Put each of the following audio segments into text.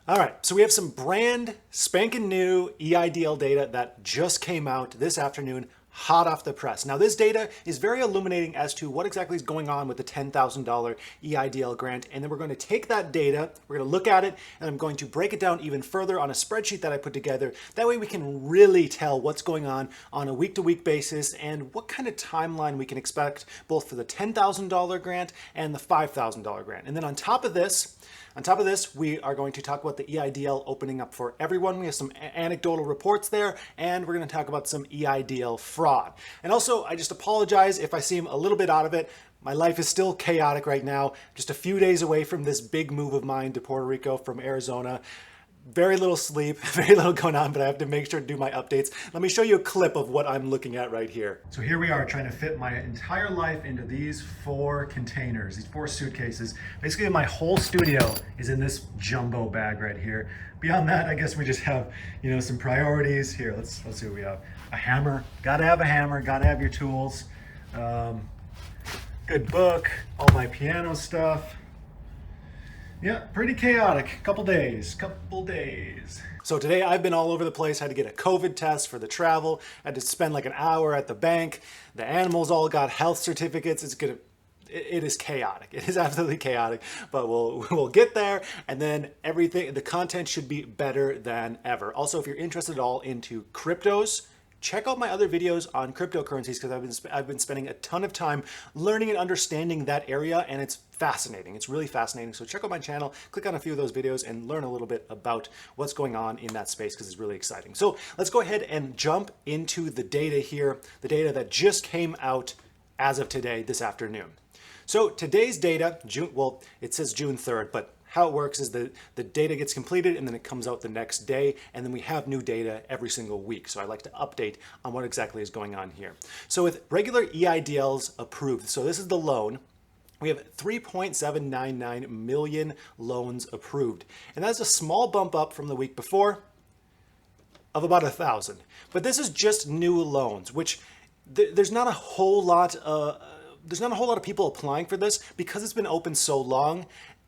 All right, so we have some brand spanking new EIDL data that just came out this afternoon, hot off the press. Now, this data is very illuminating as to what exactly is going on with the $10,000 EIDL grant. And then we're going to take that data, we're going to look at it, and I'm going to break it down even further on a spreadsheet that I put together. That way we can really tell what's going on a week-to-week basis and what kind of timeline we can expect both for the $10,000 grant and the $5,000 grant. And then on top of this, we are going to talk about the EIDL opening up for everyone. We have some anecdotal reports there, and we're going to talk about some EIDL fraud. And also, I just apologize if I seem a little bit out of it. My life is still chaotic right now. Just a few days away from this big move of mine to Puerto Rico from Arizona. Very little sleep, very little going on, but I have to make sure to do my updates. Let me show you a clip of what I'm looking at right here. So here we are trying to fit my entire life into these 4 containers, these 4 suitcases. Basically my whole studio is in this jumbo bag right here. Beyond that, I guess we just have, some priorities. Here, let's see what we have. A hammer, gotta have a hammer, gotta have your tools. Good book, all my piano stuff. Yeah, pretty chaotic. Couple days. So today I've been all over the place. Had to get a COVID test for the travel. Had to spend like an hour at the bank. The animals all got health certificates. It is chaotic. It is absolutely chaotic, but we'll get there, and then the content should be better than ever. Also, if you're interested at all into cryptos, check out my other videos on cryptocurrencies because I've been spending a ton of time learning and understanding that area, and it's fascinating. It's really fascinating. So check out my channel, click on a few of those videos, and learn a little bit about what's going on in that space because it's really exciting. So let's go ahead and jump into the data here, the data that just came out as of today, this afternoon. So today's data, it says June 3rd, but how it works is the data gets completed and then it comes out the next day, and then we have new data every single week. So I like to update on what exactly is going on here. So with regular EIDLs approved, so this is the loan, we have 3.799 million loans approved. And that's a small bump up from the week before of about 1,000. But this is just new loans, which there's not a whole lot of people applying for this because it's been open so long.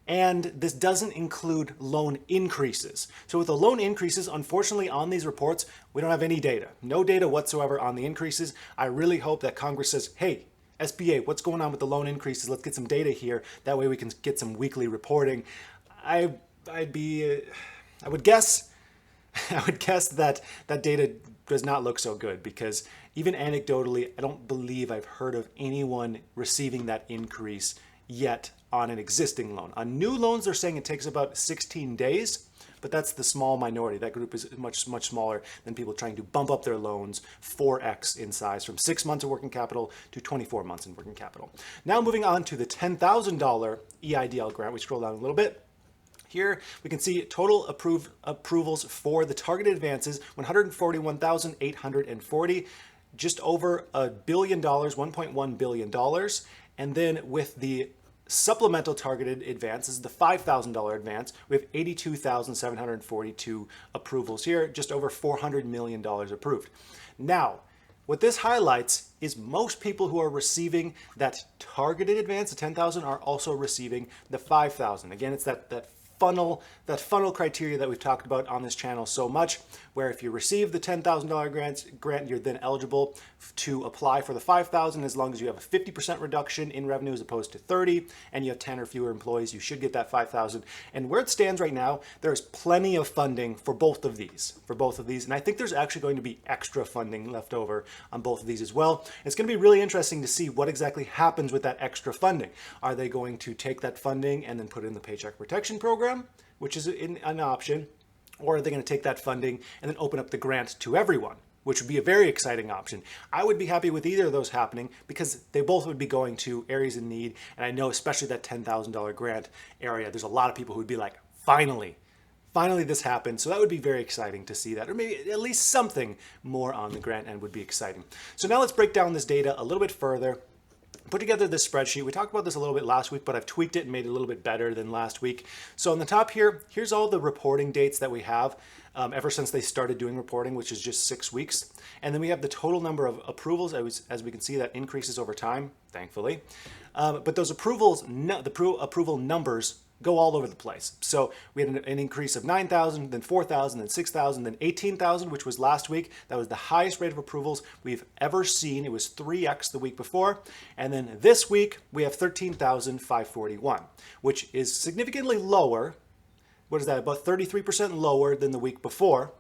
And this doesn't include loan increases. So with the loan increases, unfortunately on these reports, we don't have any data. No data whatsoever on the increases. I really hope that Congress says, hey, SBA, what's going on with the loan increases? Let's get some data here. That way we can get some weekly reporting. I would guess that that data does not look so good because even anecdotally, I don't believe I've heard of anyone receiving that increase yet on an existing loan. On new loans, they're saying it takes about 16 days, but that's the small minority. That group is much smaller than people trying to bump up their loans 4x in size from 6 months of working capital to 24 months in working capital. Now moving on to the $10,000 EIDL grant, we scroll down a little bit. Here we can see total approvals for the targeted advances, 141,840, just over $1 billion, $1.1 billion. And then with the supplemental targeted advances, the $5,000 advance, we have 82,742 approvals here, just over $400 million approved. Now, what this highlights is most people who are receiving that targeted advance, the 10,000, are also receiving the 5,000. Again, it's that funnel criteria that we've talked about on this channel so much, where if you receive the $10,000 grant, you're then eligible to apply for the $5,000 as long as you have a 50% reduction in revenue as opposed to 30, and you have 10 or fewer employees, you should get that $5,000. And where it stands right now, there's plenty of funding for both of these, and I think there's actually going to be extra funding left over on both of these as well. It's going to be really interesting to see what exactly happens with that extra funding. Are they going to take that funding and then put it in the Paycheck Protection Program, which is an option, or are they going to take that funding and then open up the grant to everyone, which would be a very exciting option. I would be happy with either of those happening because they both would be going to areas in need. And I know especially that $10,000 grant area, there's a lot of people who would be like, finally this happened. So that would be very exciting to see that, or maybe at least something more on the grant end would be exciting. So now let's break down this data a little bit further. Put together this spreadsheet. We talked about this a little bit last week, but I've tweaked it and made it a little bit better than last week. So on the top here, here's all the reporting dates that we have ever since they started doing reporting, which is just 6 weeks. And then we have the total number of approvals. As we can see, that increases over time, thankfully. But those approvals, the approval numbers go all over the place. So we had an increase of 9,000, then 4,000, then 6,000, then 18,000, which was last week. That was the highest rate of approvals we've ever seen. It was 3x the week before. And then this week we have 13,541, which is significantly lower. What is that? About 33% lower than the week before.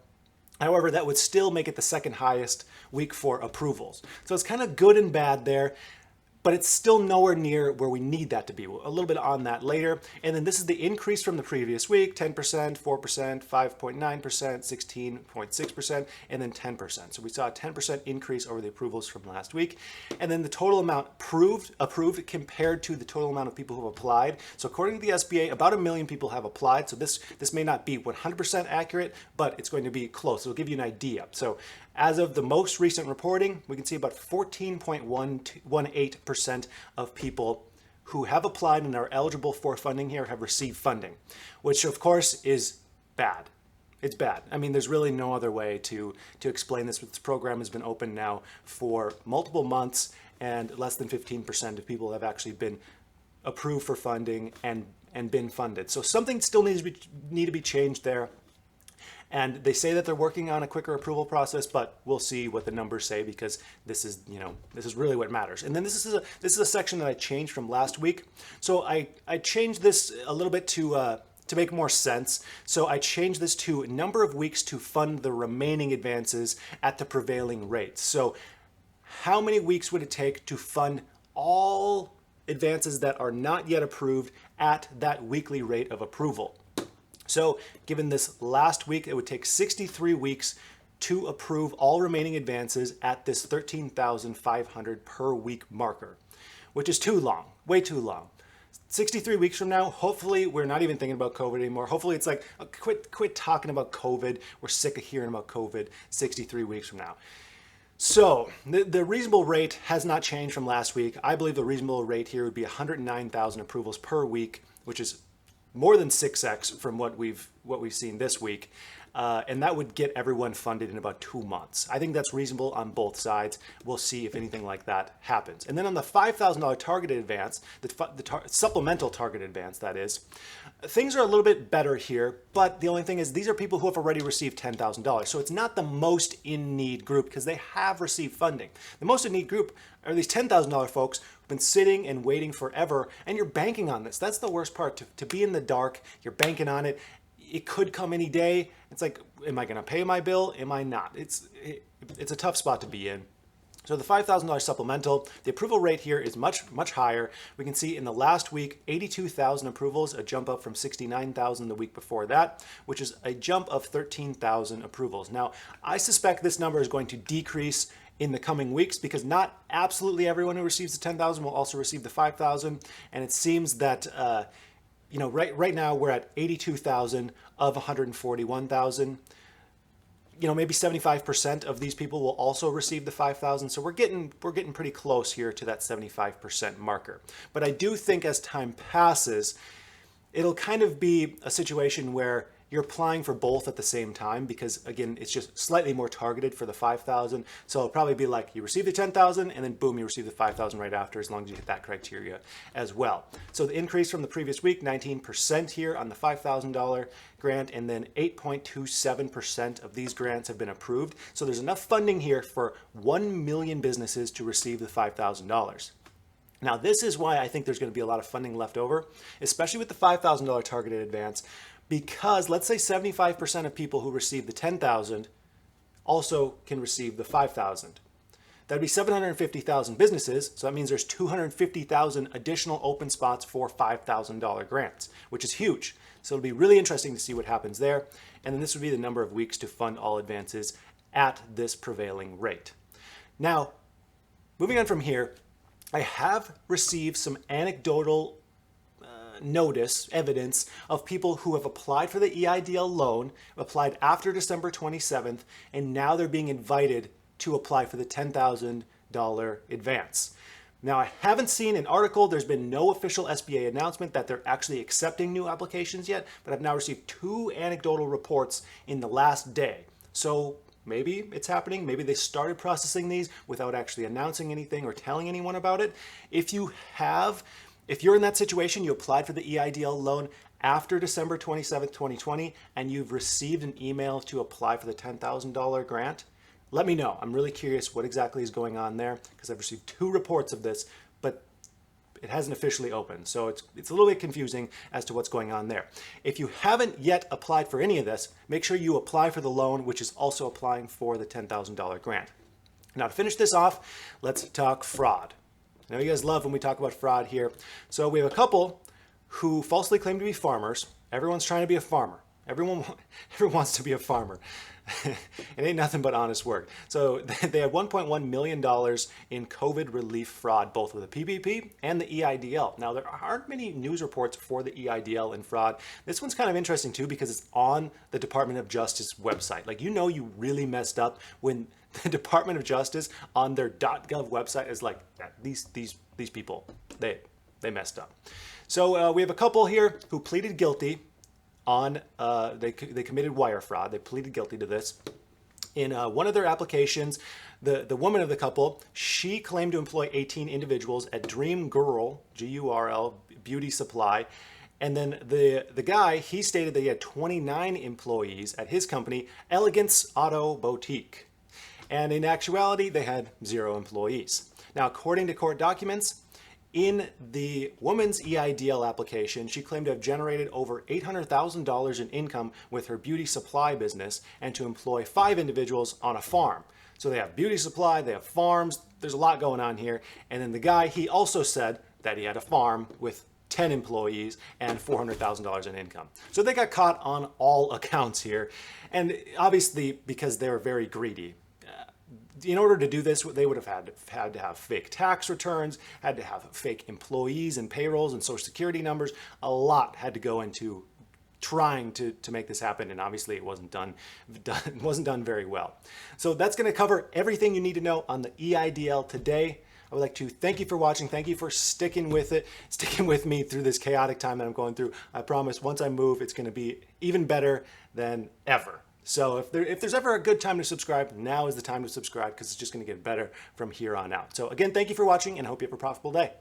However, that would still make it the second highest week for approvals. So it's kind of good and bad there, but it's still nowhere near where we need that to be. A little bit on that later. And then this is the increase from the previous week, 10%, 4%, 5.9%, 16.6%, and then 10%. So we saw a 10% increase over the approvals from last week. And then the total amount approved compared to the total amount of people who have applied. So according to the SBA, about 1 million people have applied. So this may not be 100% accurate, but it's going to be close. It'll give you an idea. So as of the most recent reporting, we can see about 14.18% of people who have applied and are eligible for funding here have received funding, which of course is bad. It's bad. I mean, there's really no other way to explain this. This program has been open now for multiple months, and less than 15% of people have actually been approved for funding and been funded. So something still needs to be changed there. And they say that they're working on a quicker approval process, but we'll see what the numbers say, because this is really what matters. And then this is a section that I changed from last week. So I changed this a little bit to make more sense. So I changed this to number of weeks to fund the remaining advances at the prevailing rate. So how many weeks would it take to fund all advances that are not yet approved at that weekly rate of approval? So given this last week, it would take 63 weeks to approve all remaining advances at this 13,500 per week marker, which is too long, way too long. 63 weeks from now, hopefully we're not even thinking about COVID anymore. Hopefully it's like, quit talking about COVID. We're sick of hearing about COVID 63 weeks from now. So the reasonable rate has not changed from last week. I believe the reasonable rate here would be 109,000 approvals per week, which is more than 6x from what we've seen this week. And that would get everyone funded in about 2 months. I think that's reasonable on both sides. We'll see if anything like that happens. And then on the $5,000 targeted advance, the supplemental targeted advance, that is, things are a little bit better here, but the only thing is these are people who have already received $10,000. So it's not the most in need group, because they have received funding. The most in need group are these $10,000 folks who've been sitting and waiting forever, and you're banking on this. That's the worst part, to be in the dark. You're banking on it. It could come any day. It's like, am I going to pay my bill? Am I not? It's a tough spot to be in. So the $5,000 supplemental, the approval rate here is much, much higher. We can see in the last week, 82,000 approvals, a jump up from 69,000 the week before that, which is a jump of 13,000 approvals. Now, I suspect this number is going to decrease in the coming weeks, because not absolutely everyone who receives the 10,000 will also receive the 5,000. And it seems that, right now we're at 82,000 of 141,000. Maybe 75% of these people will also receive the 5,000. So we're getting pretty close here to that 75% marker. But I do think as time passes, it'll kind of be a situation where you're applying for both at the same time, because again, it's just slightly more targeted for the 5,000. So it'll probably be like you receive the 10,000 and then boom, you receive the 5,000 right after, as long as you hit that criteria as well. So the increase from the previous week, 19% here on the $5,000 grant, and then 8.27% of these grants have been approved. So there's enough funding here for 1 million businesses to receive the $5,000. Now, this is why I think there's going to be a lot of funding left over, especially with the $5,000 targeted advance, because let's say 75% of people who receive the 10,000 also can receive the 5,000. That'd be 750,000 businesses. So that means there's 250,000 additional open spots for $5,000 grants, which is huge. So it'll be really interesting to see what happens there. And then this would be the number of weeks to fund all advances at this prevailing rate. Now, moving on from here, I have received some anecdotal evidence of people who have applied for the EIDL loan, applied after December 27th, and now they're being invited to apply for the $10,000 advance. Now, I haven't seen an article. There's been no official SBA announcement that they're actually accepting new applications yet, but I've now received 2 anecdotal reports in the last day. So maybe it's happening. Maybe they started processing these without actually announcing anything or telling anyone about it. If you're in that situation, you applied for the EIDL loan after December 27th, 2020, and you've received an email to apply for the $10,000 grant, let me know. I'm really curious what exactly is going on there because I've received 2 reports of this, but it hasn't officially opened. So it's a little bit confusing as to what's going on there. If you haven't yet applied for any of this, make sure you apply for the loan, which is also applying for the $10,000 grant. Now to finish this off, let's talk fraud. I know you guys love when we talk about fraud here. So we have a couple who falsely claim to be farmers. Everyone's trying to be a farmer. Everyone wants to be a farmer. It ain't nothing but honest work. So they had $1.1 million in COVID relief fraud, both with the PPP and the EIDL. Now, there aren't many news reports for the EIDL and fraud. This one's kind of interesting too because it's on the Department of Justice website. Like, you really messed up when the Department of Justice on their .gov website is like, these people, they messed up. So we have a couple here who pleaded guilty on, they committed wire fraud. They pleaded guilty to this. In one of their applications, the woman of the couple, she claimed to employ 18 individuals at Dream Girl, G-U-R-L, beauty supply. And then the guy, he stated that he had 29 employees at his company, Elegance Auto Boutique. And in actuality, they had 0 employees. Now, according to court documents, in the woman's EIDL application, she claimed to have generated over $800,000 in income with her beauty supply business and to employ 5 individuals on a farm. So they have beauty supply, they have farms, there's a lot going on here. And then the guy, he also said that he had a farm with 10 employees and $400,000 in income. So they got caught on all accounts here. And obviously, because they were very greedy, in order to do this, they would have had to have fake tax returns, had to have fake employees and payrolls and social security numbers. A lot had to go into trying to make this happen, and obviously it wasn't done very well. So that's going to cover everything you need to know on the EIDL today. I would like to thank you for watching. Thank you for sticking with me through this chaotic time that I'm going through. I promise once I move, it's going to be even better than ever. So if there's ever a good time to subscribe, now is the time to subscribe because it's just going to get better from here on out. So again, thank you for watching and I hope you have a profitable day.